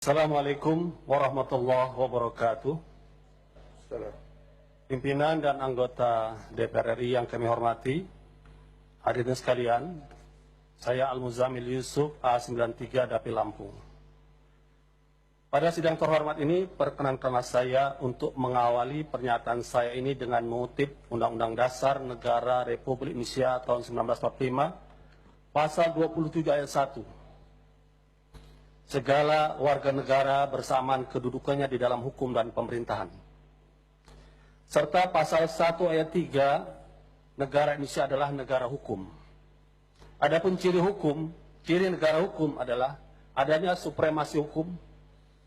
Assalamualaikum warahmatullahi wabarakatuh. Pimpinan dan anggota DPR RI yang kami hormati, hadirin sekalian, saya Al-Muzamil Yusuf A93 Dapil Lampung. Pada sidang terhormat ini, perkenankanlah saya untuk mengawali pernyataan saya ini dengan mengutip Undang-Undang Dasar Negara Republik Indonesia tahun 1945, Pasal 27 ayat 1. Segala warga negara bersamaan kedudukannya di dalam hukum dan pemerintahan. Serta pasal 1 ayat 3, negara Indonesia adalah negara hukum. Adapun ciri negara hukum adalah adanya supremasi hukum,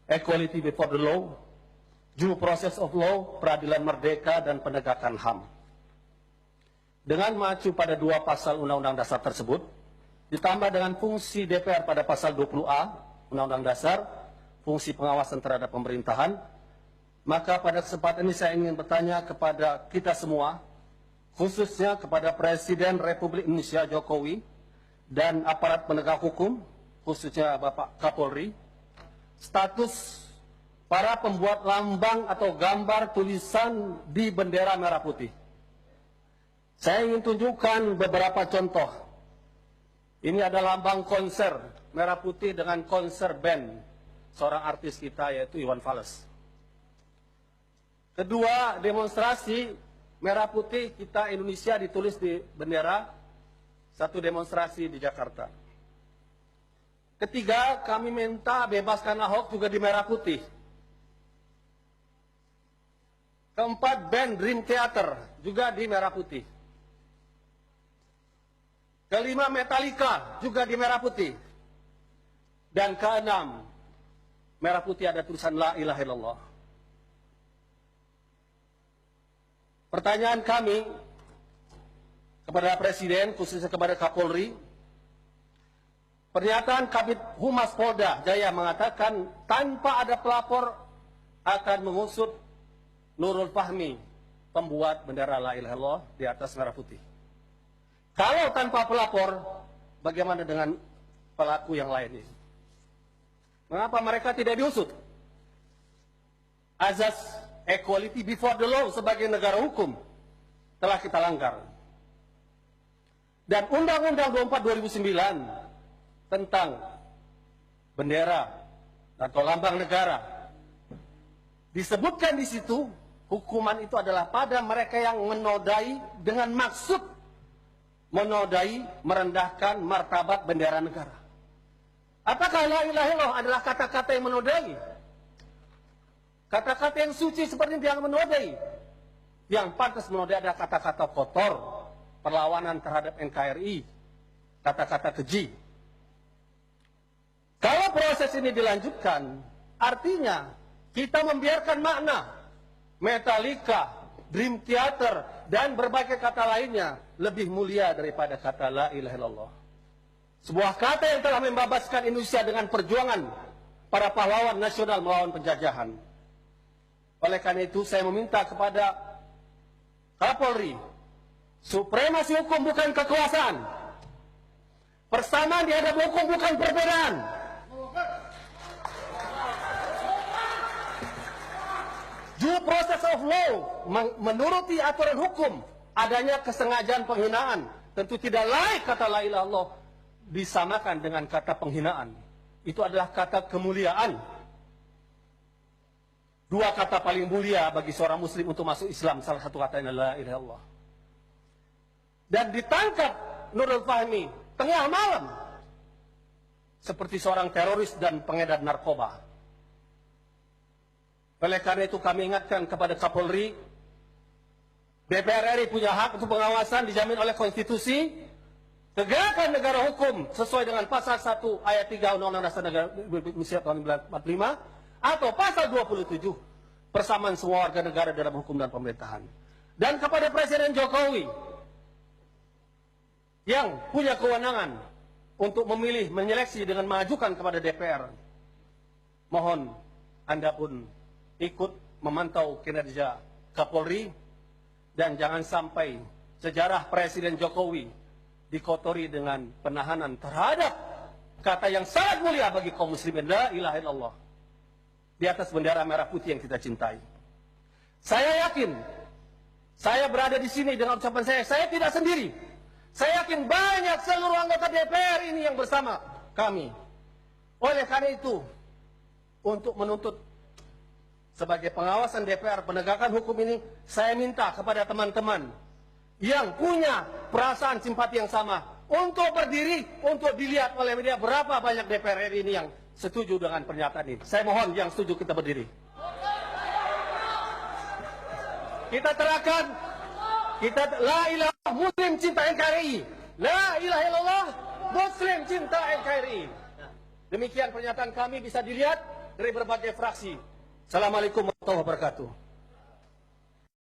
equality before the law, due process of law, peradilan merdeka, dan penegakan HAM. Dengan mengacu pada dua pasal Undang-Undang Dasar tersebut, ditambah dengan fungsi DPR pada pasal 20A Undang-Undang Dasar, fungsi pengawasan terhadap pemerintahan, maka pada kesempatan ini saya ingin bertanya kepada kita semua, khususnya kepada Presiden Republik Indonesia Jokowi dan aparat penegak hukum, khususnya Bapak Kapolri, status para pembuat lambang atau gambar tulisan di bendera merah putih. Saya ingin tunjukkan beberapa contoh. Ini adalah lambang konser merah putih dengan konser band seorang artis kita yaitu Iwan Fals. Kedua, demonstrasi merah putih kita Indonesia ditulis di bendera, satu demonstrasi di Jakarta. Ketiga, kami minta bebaskan Ahok juga di merah putih. Keempat, band Dream Theater juga di merah putih. Kelima, Metallica juga di merah putih. Dan keenam, merah putih ada tulisan La ilaha illallah. Pertanyaan kami kepada Presiden, khususnya kepada Kapolri, pernyataan Kabid Humas Polda Jaya mengatakan tanpa ada pelapor akan mengusut Nurul Fahmi, pembuat bendera La ilaha illallah di atas merah putih. Kalau tanpa pelapor, bagaimana dengan pelaku yang lain ini? Mengapa mereka tidak diusut? Azas equality before the law sebagai negara hukum telah kita langgar. Dan Undang-Undang 24 2009 tentang bendera atau lambang negara disebutkan di situ, hukuman itu adalah pada mereka yang menodai dengan maksud menodai, merendahkan martabat bendera negara. Apakah la ilaha illallah adalah kata-kata yang menodai? Kata-kata yang suci seperti yang menodai. Yang pantas menodai adalah kata-kata kotor, perlawanan terhadap NKRI, kata-kata keji. Kalau proses ini dilanjutkan, artinya kita membiarkan makna Metallica, Dream Theater, dan berbagai kata lainnya lebih mulia daripada kata la ilaha illallah. Sebuah kata yang telah membebaskan Indonesia dengan perjuangan para pahlawan nasional melawan penjajahan. Oleh karena itu saya meminta kepada Kapolri, supremasi hukum bukan kekuasaan. Persamaan di hadapan hukum bukan perbedaan. Due process of law, menuruti aturan hukum, adanya kesengajaan penghinaan. Tentu tidak layak kata la ilaha illallah disamakan dengan kata penghinaan. Itu adalah kata kemuliaan. Dua kata paling mulia bagi seorang muslim untuk masuk Islam, salah satu katanya la ilaha illallah. Dan ditangkap Nurul Fahmi tengah malam seperti seorang teroris dan pengedar narkoba. Oleh karena itu kami ingatkan kepada Kapolri, DPR RI punya hak untuk pengawasan dijamin oleh konstitusi. Tegakkan negara hukum sesuai dengan pasal 1 ayat 3 Undang-Undang Dasar Negara Republik Indonesia tahun 1945 atau pasal 27 persamaan semua warga negara dalam hukum dan pemerintahan. Dan kepada Presiden Jokowi yang punya kewenangan untuk memilih, menyeleksi dengan mengajukan kepada DPR, mohon Anda pun ikut memantau kinerja Kapolri dan jangan sampai sejarah Presiden Jokowi dikotori dengan penahanan terhadap kata yang sangat mulia bagi kaum muslimin, la ilaha illallah. di atas bendera merah putih yang kita cintai. Saya yakin, saya berada di sini dengan ucapan saya tidak sendiri. Saya yakin banyak seluruh anggota DPR ini yang bersama kami. Oleh karena itu, untuk menuntut sebagai pengawasan DPR penegakan hukum ini, saya minta kepada teman-teman yang punya perasaan simpati yang sama untuk berdiri, untuk dilihat oleh media berapa banyak DPR RI ini yang setuju dengan pernyataan ini. Saya mohon yang setuju kita berdiri. Kita terangkan, kita la ilaha muslim cinta NKRI, la ilaha illallah muslim cinta NKRI. Demikian pernyataan kami bisa dilihat dari berbagai fraksi. Assalamualaikum warahmatullahi wabarakatuh.